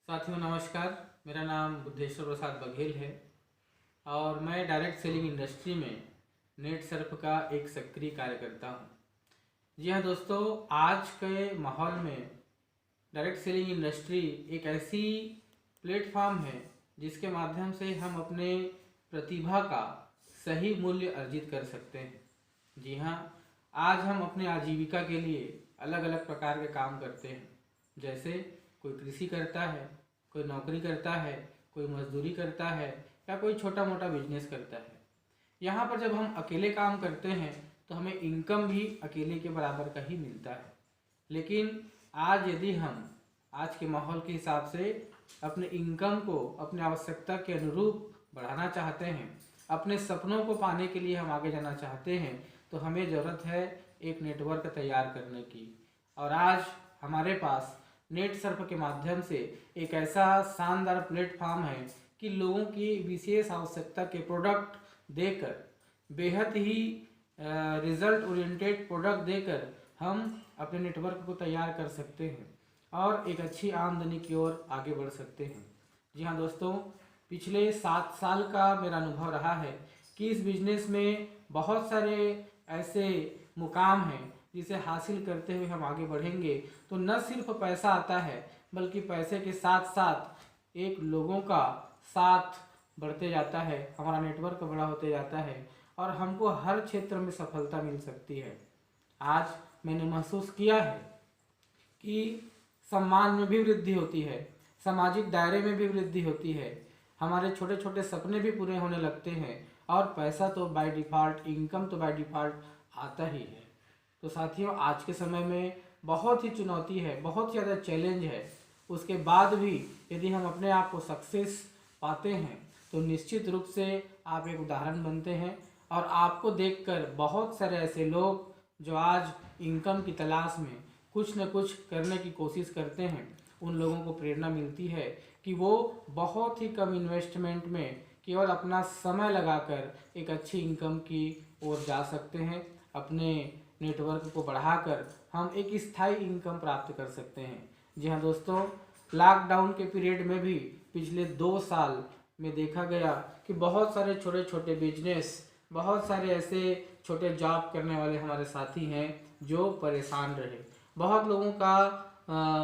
साथियों नमस्कार। मेरा नाम बुद्धेश्वर प्रसाद बघेल है और मैं डायरेक्ट सेलिंग इंडस्ट्री में नेट सर्फ का एक सक्रिय कार्यकर्ता हूँ। जी हाँ दोस्तों, आज के माहौल में डायरेक्ट सेलिंग इंडस्ट्री एक ऐसी प्लेटफॉर्म है जिसके माध्यम से हम अपने प्रतिभा का सही मूल्य अर्जित कर सकते हैं। जी हाँ, आज हम अपने आजीविका के लिए अलग अलग प्रकार के काम करते हैं। जैसे कोई कृषि करता है, कोई नौकरी करता है, कोई मजदूरी करता है या कोई छोटा मोटा बिजनेस करता है। यहाँ पर जब हम अकेले काम करते हैं तो हमें इनकम भी अकेले के बराबर का ही मिलता है। लेकिन आज यदि हम आज के माहौल के हिसाब से अपने इनकम को अपने आवश्यकता के अनुरूप बढ़ाना चाहते हैं, अपने सपनों को पाने के लिए हम आगे जाना चाहते हैं, तो हमें ज़रूरत है एक नेटवर्क तैयार करने की। और आज हमारे पास नेट सर्फ के माध्यम से एक ऐसा शानदार प्लेटफॉर्म है कि लोगों की विशेष आवश्यकता के प्रोडक्ट देकर, बेहद ही रिजल्ट ओरिएंटेड प्रोडक्ट देकर हम अपने नेटवर्क को तैयार कर सकते हैं और एक अच्छी आमदनी की ओर आगे बढ़ सकते हैं। जी हाँ दोस्तों, पिछले 7 साल का मेरा अनुभव रहा है कि इस बिजनेस में बहुत सारे ऐसे मुकाम हैं जिसे हासिल करते हुए हम आगे बढ़ेंगे तो न सिर्फ पैसा आता है बल्कि पैसे के साथ साथ एक लोगों का साथ बढ़ते जाता है, हमारा नेटवर्क बड़ा होते जाता है और हमको हर क्षेत्र में सफलता मिल सकती है। आज मैंने महसूस किया है कि सम्मान में भी वृद्धि होती है, सामाजिक दायरे में भी वृद्धि होती है, हमारे छोटे छोटे सपने भी पूरे होने लगते हैं और पैसा तो बाय डिफ़ॉल्ट, इनकम तो बाय डिफ़ॉल्ट आता ही है। तो साथियों, आज के समय में बहुत ही चुनौती है, बहुत ज़्यादा चैलेंज है। उसके बाद भी यदि हम अपने आप को सक्सेस पाते हैं तो निश्चित रूप से आप एक उदाहरण बनते हैं और आपको देखकर बहुत सारे ऐसे लोग जो आज इनकम की तलाश में कुछ न कुछ करने की कोशिश करते हैं, उन लोगों को प्रेरणा मिलती है कि वो बहुत ही कम इन्वेस्टमेंट में केवल अपना समय लगाकर एक अच्छी इनकम की ओर जा सकते हैं। अपने नेटवर्क को बढ़ाकर हम एक स्थायी इनकम प्राप्त कर सकते हैं। जी हाँ दोस्तों, लॉकडाउन के पीरियड में भी पिछले 2 साल में देखा गया कि बहुत सारे छोटे छोटे बिजनेस, बहुत सारे ऐसे छोटे जॉब करने वाले हमारे साथी हैं जो परेशान रहे। बहुत लोगों का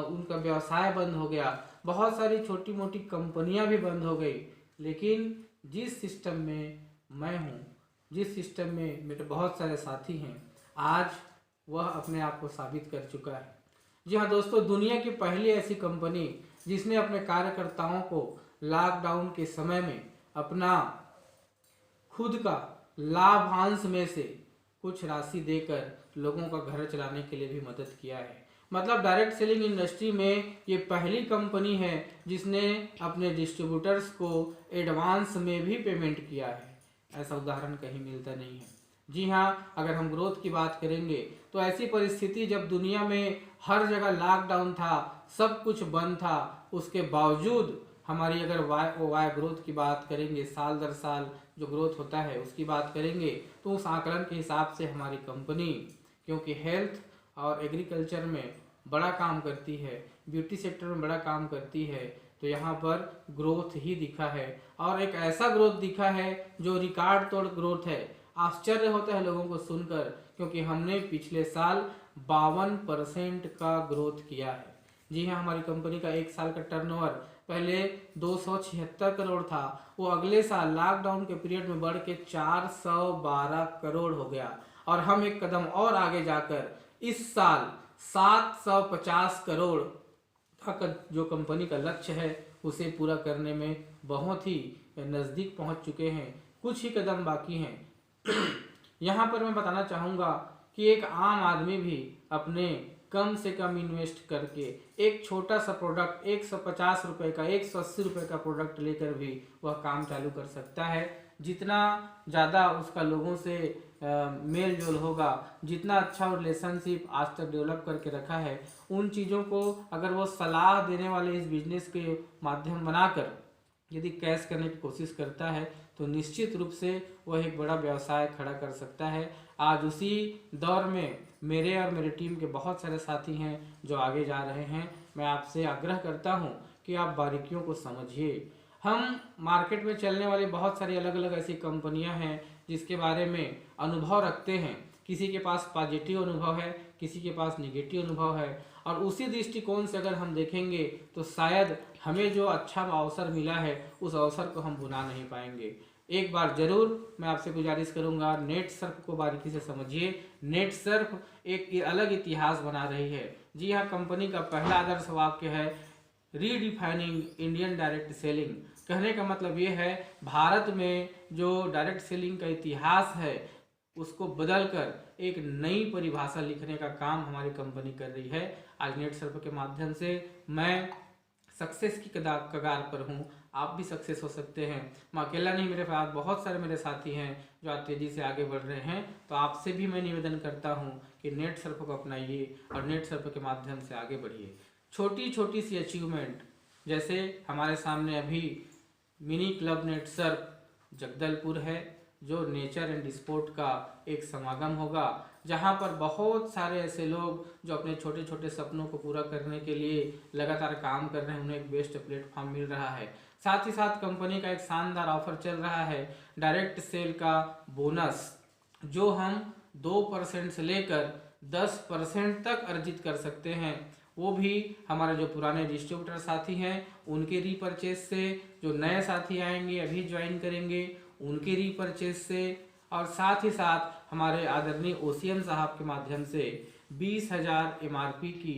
उनका व्यवसाय बंद हो गया, बहुत सारी छोटी मोटी कंपनियां भी बंद हो गई। लेकिन जिस सिस्टम में मैं हूँ, जिस सिस्टम में मेरे बहुत सारे साथी हैं, आज वह अपने आप को साबित कर चुका है। जी हाँ दोस्तों, दुनिया की पहली ऐसी कंपनी जिसने अपने कार्यकर्ताओं को लॉकडाउन के समय में अपना खुद का लाभांश में से कुछ राशि देकर लोगों का घर चलाने के लिए भी मदद किया है। मतलब डायरेक्ट सेलिंग इंडस्ट्री में ये पहली कंपनी है जिसने अपने डिस्ट्रीब्यूटर्स को एडवांस में भी पेमेंट किया है। ऐसा उदाहरण कहीं मिलता नहीं है। जी हाँ, अगर हम ग्रोथ की बात करेंगे तो ऐसी परिस्थिति जब दुनिया में हर जगह लॉकडाउन था, सब कुछ बंद था, उसके बावजूद हमारी अगर वाई ग्रोथ की बात करेंगे, साल दर साल जो ग्रोथ होता है उसकी बात करेंगे, तो उस आकलन के हिसाब से हमारी कंपनी, क्योंकि हेल्थ और एग्रीकल्चर में बड़ा काम करती है, ब्यूटी सेक्टर में बड़ा काम करती है, तो यहाँ पर ग्रोथ ही दिखा है और एक ऐसा ग्रोथ दिखा है जो रिकॉर्ड तोड़ ग्रोथ है। आश्चर्य होता है लोगों को सुनकर, क्योंकि हमने पिछले साल 52% का ग्रोथ किया है। जी हाँ, हमारी कंपनी का एक साल का टर्नओवर पहले 276 करोड़ था, वो अगले साल लॉकडाउन के पीरियड में बढ़ के 412 करोड़ हो गया और हम एक कदम और आगे जाकर इस साल 750 करोड़ का जो कंपनी का लक्ष्य है उसे पूरा करने में बहुत ही नज़दीक पहुंच चुके हैं। कुछ ही कदम बाकी हैं। यहाँ पर मैं बताना चाहूँगा कि एक आम आदमी भी अपने कम से कम इन्वेस्ट करके एक छोटा सा प्रोडक्ट 150 रुपये का, 180 रुपये का प्रोडक्ट लेकर भी वह काम चालू कर सकता है। जितना ज़्यादा उसका लोगों से मेल जोल होगा, जितना अच्छा रिलेशनशिप आज तक डेवलप करके रखा है, उन चीज़ों को अगर वो सलाह देने वाले इस बिजनेस के माध्यम बनाकर यदि कैश करने की कोशिश करता है तो निश्चित रूप से वह एक बड़ा व्यवसाय खड़ा कर सकता है। आज उसी दौर में मेरे और मेरे टीम के बहुत सारे साथी हैं जो आगे जा रहे हैं। मैं आपसे आग्रह करता हूं कि आप बारीकियों को समझिए। हम मार्केट में चलने वाली बहुत सारी अलग अलग ऐसी कंपनियां हैं जिसके बारे में अनुभव रखते हैं। किसी के पास पॉजिटिव अनुभव है, किसी के पास निगेटिव अनुभव है, और उसी दृष्टिकोण से अगर हम देखेंगे तो शायद हमें जो अच्छा अवसर मिला है उस अवसर को हम भुला नहीं पाएंगे। एक बार जरूर मैं आपसे गुजारिश करूंगा, नेट सर्फ को बारीकी से समझिए। नेट सर्फ एक अलग इतिहास बना रही है। जी हाँ, कंपनी का पहला आदर्श वाक्य है रीडिफाइनिंग इंडियन डायरेक्ट सेलिंग। कहने का मतलब ये है, भारत में जो डायरेक्ट सेलिंग का इतिहास है उसको बदलकर एक नई परिभाषा लिखने का काम हमारी कंपनी कर रही है। आज नेट सर्फ के माध्यम से मैं सक्सेस की कगार पर हूँ। आप भी सक्सेस हो सकते हैं। मैं अकेला नहीं, मेरे पास बहुत सारे मेरे साथी हैं जो आज तेज़ी से आगे बढ़ रहे हैं। तो आपसे भी मैं निवेदन करता हूँ कि नेट सर्फ को अपनाइए और नेट सर्फ के माध्यम से आगे बढ़िए। छोटी छोटी सी अचीवमेंट, जैसे हमारे सामने अभी mini club net Surf Jagdalpur है, जो नेचर एंड स्पोर्ट का एक समागम होगा, जहां पर बहुत सारे ऐसे लोग जो अपने छोटे छोटे सपनों को पूरा करने के लिए लगातार काम कर रहे हैं, उन्हें एक बेस्ट प्लेटफॉर्म मिल रहा है। साथ ही साथ कंपनी का एक शानदार ऑफर चल रहा है डायरेक्ट सेल का बोनस, जो हम 2% से लेकर 10% तक अर्जित कर सकते हैं। वो भी हमारे जो पुराने डिस्ट्रीब्यूटर साथी हैं उनके रीपरचेज से, जो नए साथी आएंगे अभी ज्वाइन करेंगे उनके रीपरचेज से, और साथ ही साथ हमारे आदरणीय ओसीएम साहब के माध्यम से 20,000 MRP की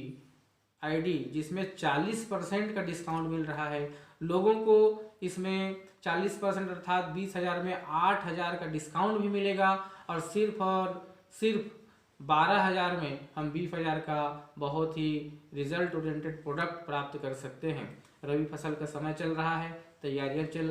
आईडी, जिसमें 40% का डिस्काउंट मिल रहा है लोगों को। इसमें 40% अर्थात 20,000 में 8,000 का डिस्काउंट भी मिलेगा, और सिर्फ 12,000 में हम 20,000 का बहुत ही रिजल्ट ओरिएंटेड प्रोडक्ट प्राप्त कर सकते हैं। रबी फसल का समय चल रहा है, तैयारियां चल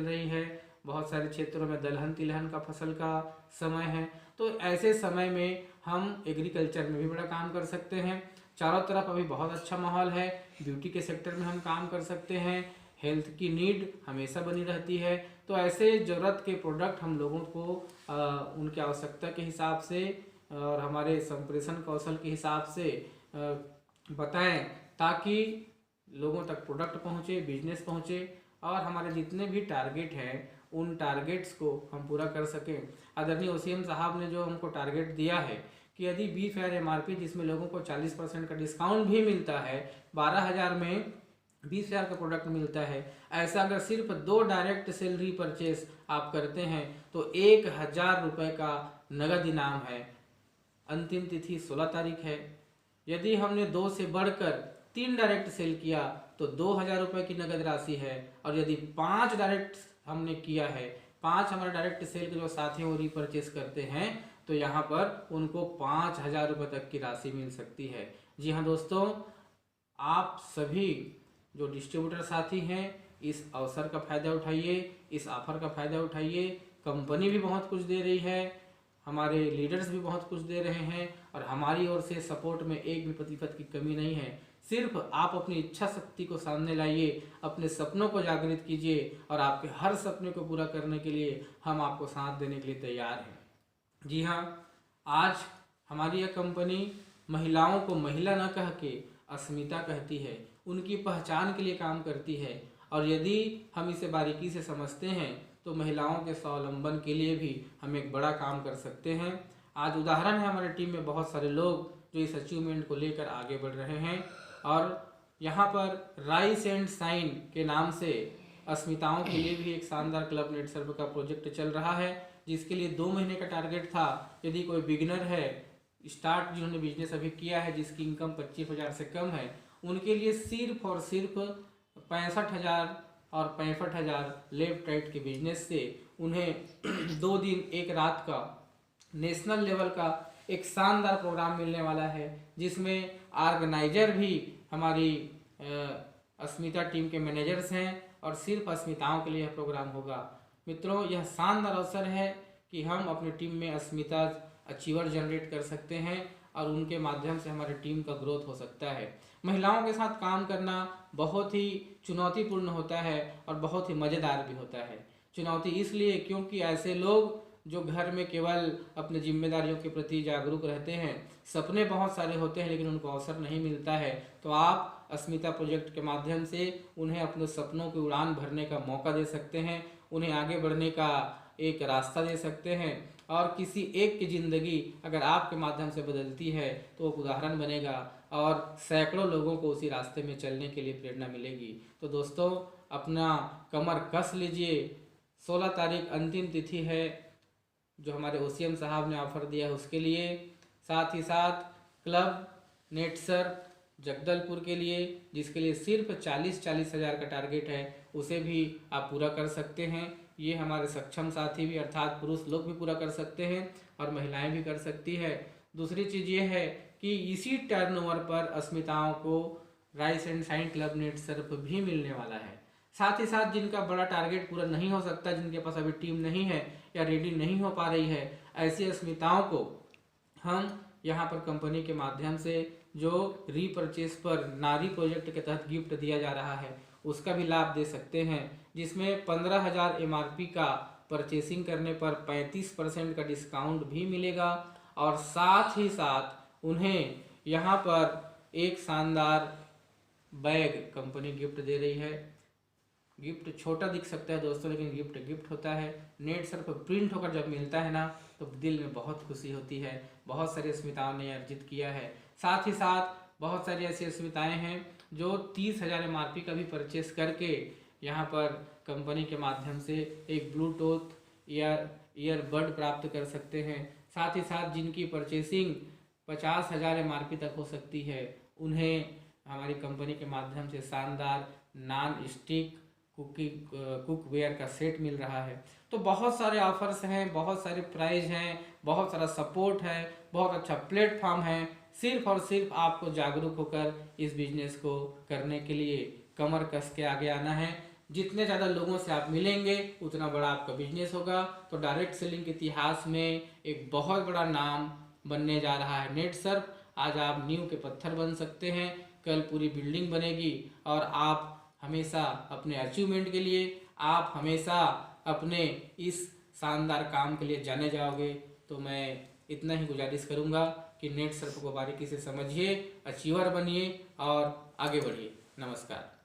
रही है, बहुत सारे क्षेत्रों में दलहन तिलहन का फसल का समय है। तो ऐसे समय में हम एग्रीकल्चर में भी बड़ा काम कर सकते हैं। चारों तरफ अभी बहुत अच्छा माहौल है, ब्यूटी के सेक्टर में हम काम कर सकते हैं, हेल्थ की नीड हमेशा बनी रहती है। तो ऐसे ज़रूरत के प्रोडक्ट हम लोगों को उनकी आवश्यकता के हिसाब से और हमारे संप्रेषण कौशल के हिसाब से बताएं, ताकि लोगों तक प्रोडक्ट पहुंचे, बिजनेस पहुंचे, और हमारे जितने भी टारगेट हैं उन टारगेट्स को हम पूरा कर सकें। आदरणीय ओसीएम साहब ने जो हमको टारगेट दिया है कि यदि 20,000 MRP, जिसमें लोगों को 40% का डिस्काउंट भी मिलता है, 12,000 में 20,000 का प्रोडक्ट मिलता है, ऐसा अगर सिर्फ 2 डायरेक्ट सैलरी परचेस आप करते हैं तो 1,000 रुपये का नगद इनाम है। अंतिम तिथि 16 तारीख है। यदि हमने 2 से बढ़कर 3 डायरेक्ट सेल किया तो 2,000 रुपये की नगद राशि है, और यदि 5 डायरेक्ट हमने किया है, 5 हमारे डायरेक्ट सेल के जो साथी वो रीपरचेस करते हैं, तो यहाँ पर उनको 5,000 रुपये तक की राशि मिल सकती है। जी हाँ दोस्तों, आप सभी जो डिस्ट्रीब्यूटर साथी हैं इस अवसर का फ़ायदा उठाइए, इस ऑफर का फ़ायदा उठाइए। कंपनी भी बहुत कुछ दे रही है, हमारे लीडर्स भी बहुत कुछ दे रहे हैं, और हमारी ओर से सपोर्ट में एक भी प्रतिशत की कमी नहीं है। सिर्फ आप अपनी इच्छा शक्ति को सामने लाइए, अपने सपनों को जागृत कीजिए, और आपके हर सपने को पूरा करने के लिए हम आपको साथ देने के लिए तैयार हैं। जी हाँ, आज हमारी यह कंपनी महिलाओं को महिला न कह के अस्मिता कहती है, उनकी पहचान के लिए काम करती है, और यदि हम इसे बारीकी से समझते हैं तो महिलाओं के स्वावलंबन के लिए भी हम एक बड़ा काम कर सकते हैं। आज उदाहरण है हमारी टीम में बहुत सारे लोग जो इस अचीवमेंट को लेकर आगे बढ़ रहे हैं, और यहाँ पर राइस एंड साइन के नाम से अस्मिताओं के लिए भी एक शानदार क्लब नेट सर्व का प्रोजेक्ट चल रहा है, जिसके लिए 2 महीने का टारगेट था। यदि कोई बिगिनर है, स्टार्ट जिन्होंने बिजनेस अभी किया है, जिसकी इनकम 25,000 से कम है, उनके लिए सिर्फ और सिर्फ 65,000 और 65,000 लेफ्ट राइट के बिजनेस से उन्हें 2 दिन 1 रात का नेशनल लेवल का एक शानदार प्रोग्राम मिलने वाला है, जिसमें ऑर्गेनाइजर भी हमारी अस्मिता टीम के मैनेजर्स हैं, और सिर्फ अस्मिताओं के लिए यह प्रोग्राम होगा। मित्रों, यह शानदार अवसर है कि हम अपनी टीम में अस्मिता अचीवर जनरेट कर सकते हैं, और उनके माध्यम से हमारी टीम का ग्रोथ हो सकता है। महिलाओं के साथ काम करना बहुत ही चुनौतीपूर्ण होता है और बहुत ही मज़ेदार भी होता है। चुनौती इसलिए क्योंकि ऐसे लोग जो घर में केवल अपनी जिम्मेदारियों के प्रति जागरूक रहते हैं, सपने बहुत सारे होते हैं लेकिन उनको अवसर नहीं मिलता है, तो आप अस्मिता प्रोजेक्ट के माध्यम से उन्हें अपने सपनों की उड़ान भरने का मौका दे सकते हैं, उन्हें आगे बढ़ने का एक रास्ता दे सकते हैं। और किसी एक की ज़िंदगी अगर आपके माध्यम से बदलती है तो वो उदाहरण बनेगा और सैकड़ों लोगों को उसी रास्ते में चलने के लिए प्रेरणा मिलेगी। तो दोस्तों, अपना कमर कस लीजिए। 16 तारीख अंतिम तिथि है जो हमारे OCM साहब ने ऑफ़र दिया है उसके लिए। साथ ही साथ क्लब नेटसर्फ जगदलपुर के लिए, जिसके लिए सिर्फ 40 हज़ार का टारगेट है, उसे भी आप पूरा कर सकते हैं। ये हमारे सक्षम साथी भी अर्थात पुरुष लोग भी पूरा कर सकते हैं और महिलाएं भी कर सकती है। दूसरी चीज़ ये है कि इसी टर्नओवर पर अस्मिताओं को rice and shine club Netsurf भी मिलने वाला है। साथ ही साथ जिनका बड़ा टारगेट पूरा नहीं हो सकता, जिनके पास अभी टीम नहीं है या रेडी नहीं हो पा रही है, ऐसी अस्मिताओं को हम यहाँ पर कंपनी के माध्यम से जो रीपरचेस पर नारी प्रोजेक्ट के तहत गिफ्ट दिया जा रहा है उसका भी लाभ दे सकते हैं, जिसमें 15,000 MRP का परचेसिंग करने पर 35% का डिस्काउंट भी मिलेगा। और साथ ही साथ उन्हें यहाँ पर एक शानदार बैग कंपनी गिफ्ट दे रही है। गिफ्ट छोटा दिख सकता है दोस्तों, लेकिन गिफ्ट गिफ्ट होता है। नेटसर्फ प्रिंट होकर जब मिलता है ना तो दिल में बहुत खुशी होती है। बहुत सारी अस्मिताओं ने अर्जित किया है। साथ ही साथ बहुत सारी ऐसी अस्मिताएं हैं जो 30,000 MRP का भी परचेस करके यहाँ पर कंपनी के माध्यम से एक ब्लूटूथ ईयरबड प्राप्त कर सकते हैं। साथ ही साथ जिनकी परचेसिंग 50,000 MRP तक हो सकती है, उन्हें हमारी कंपनी के माध्यम से शानदार नॉन स्टिक कुकवेयर का सेट मिल रहा है। तो बहुत सारे ऑफर्स हैं, बहुत सारे प्राइज हैं, बहुत सारा सपोर्ट है, बहुत अच्छा प्लेटफॉर्म है। सिर्फ और सिर्फ आपको जागरूक होकर इस बिजनेस को करने के लिए कमर कस के आगे आना है। जितने ज़्यादा लोगों से आप मिलेंगे उतना बड़ा आपका बिजनेस होगा। तो डायरेक्ट सेलिंग के इतिहास में एक बहुत बड़ा नाम बनने जा रहा है नेटसर्फ। आज आप नींव के पत्थर बन सकते हैं, कल पूरी बिल्डिंग बनेगी और आप हमेशा अपने अचीवमेंट के लिए, आप हमेशा अपने इस शानदार काम के लिए जाने जाओगे। तो मैं इतना ही गुजारिश करूँगा कि नेटसर्फ को बारीकी से समझिए, अचीवर बनिए और आगे बढ़िए। नमस्कार।